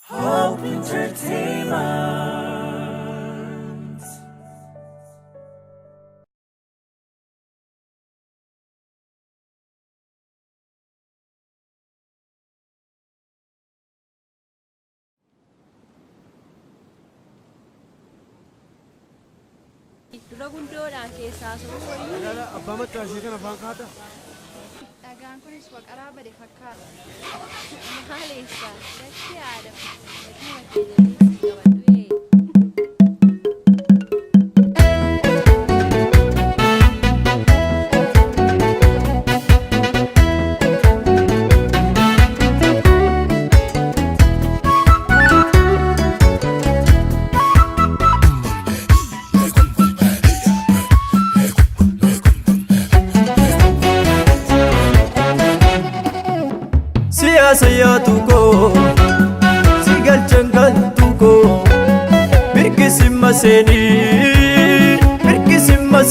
Hope Entertainment. Dura guddoodhaan keessaa soosooyyuu Abbaa Mattaashee kana afaan kaata. Dhagaan kunis waqaraa bade fakkaata. maaleessa dachee haadha gatii makeelee qabadhu. Siyaasayyaa tuukoo sigal jangal tuukoo mirkisimma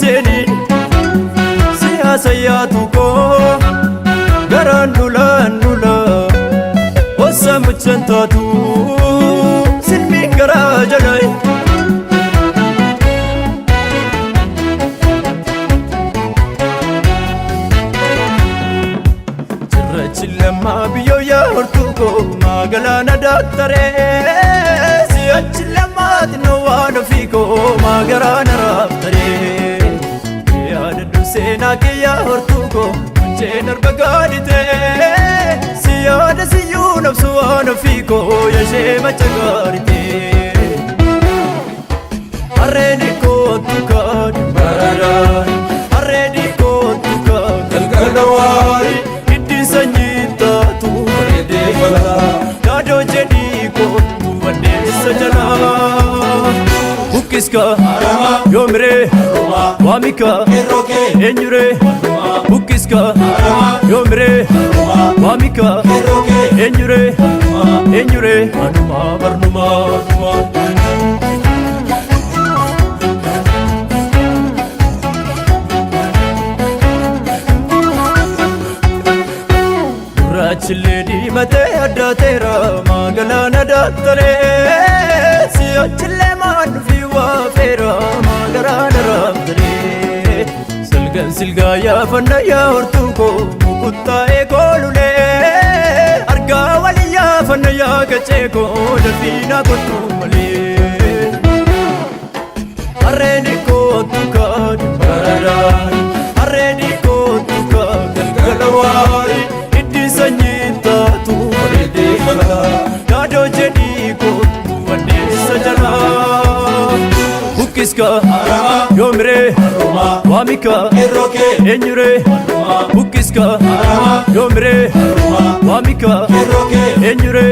seenii siyaasayyaa tuukoo garaan lula ossa muchan taatu silmiin garaa jalay Chilama biyo ya hortuko magalana daktare siya chilama dino wano fiko magarana raftare ya dadu sena ke ya hortuko jenar bagadite siya da siyu nafsu wano fiko ya shema chagarite arredi ko tukan baradan arredi ko tukan galgalawari sanyita tu rede bala dado jadi ko tu bande sajana bukiska yomre wamika enyure bukiska yomre wamika enyure anuma barnuma Chiledi mate adda tera magalana daktare siya chille man fi wa fera magarana raftare silga ya fanna ya hortuko mukutta e golule arga waliya fanna ya gacheko dafina kotu male arreni ko tukan baradan arreni ko tukan galgalawari sanyita tu rede bala dado jadi ko tu ande sajana bukiska yomre wamika enyure bukiska yomre wamika enyure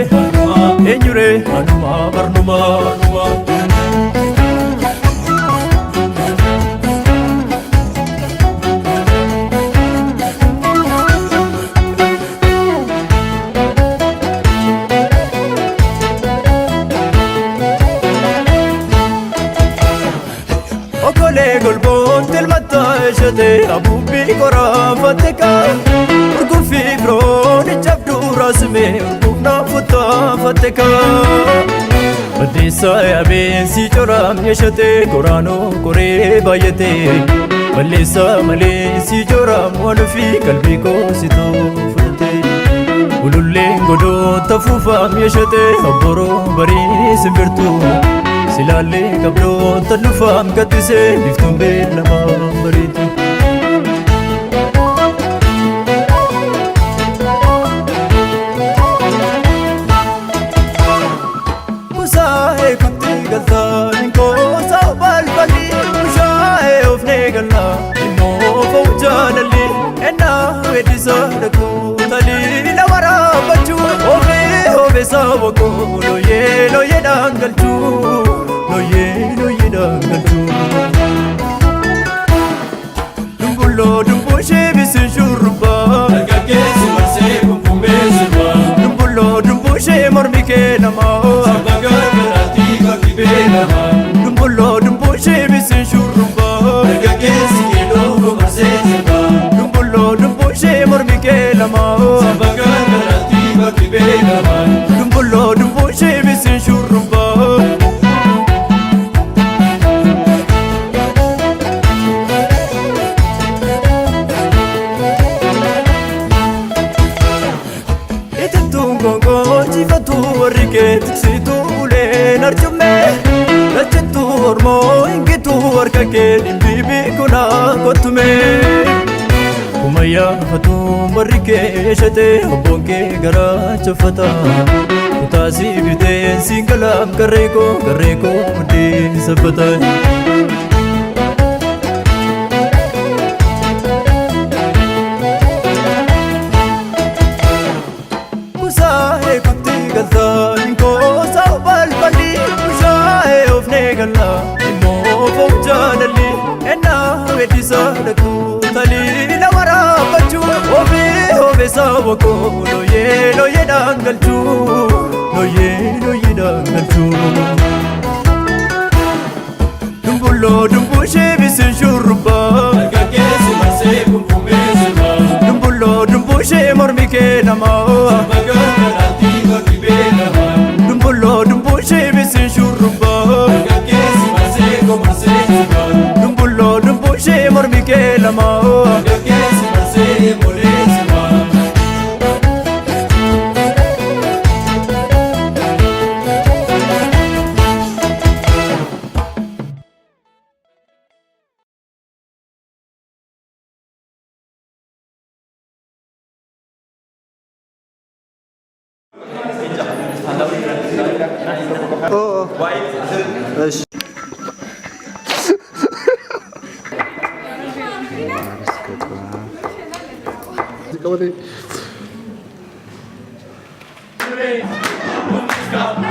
anuma barnuma golbon telmata eshate abubi kora fatika urgufi bron chabdu rasme urgufna futa fatika badisa yaben si choram eshate korano kore bayate balisa male si choram wanfi kalbi ko sito fute ululle godo tafufam eshate aboro bari simbirtu Silale kablo talufam gatise liftum belama baritu Musae kutti galta ninko sao balbali Musae ofne galna inno faujalali enna wedisa daku tali lawara bachu ove sawako loye dangalchu loye dangalchu dumbo shebisi shurba Dargaggeessi marsee kumkumbee sirba dumbo she mormike nama Sabbagargaraatti bakki beelama dumbo shebisi shurba Dargaggeessi keelloo marsee sirba dumbo she mormike nama Sabbagargaraatti bakki beelama dumbo shebisi injifatu warri kee tiksituu uleen arjume lachattu ormoo ingitu harka kee dhimbiibii kunaa kottume kumayyaafatu warri kee shatee obboon kee garaa chaffata kutaasii biteen siin galaaf garree koo muddeen sabbata. Kusaa'ee kutti galtaa inkoosa balballi kusaa'ee ofnee galla immoo foof jaalalli ennaa weeddisa dhaqxu taliila waraabachuu oofee saawwa koo looyeedhaan galchuu looyeedhaan galchuu. Dumbulloo dumbushee bisin shurrubbaa Dargaggeessi marsee kumkumee sirbaa dumbulloo dumbushee mormi kee namaa Sirba gargaraatti gooti beekamaa dumbulloo dumbushee bisin shurrubbaa Dargaggeessi marsee komarsee sirbaa dumbulloo dumbushee mormi kee namaa Dargaggeessi marsee molee sirbaa እሺ Stop.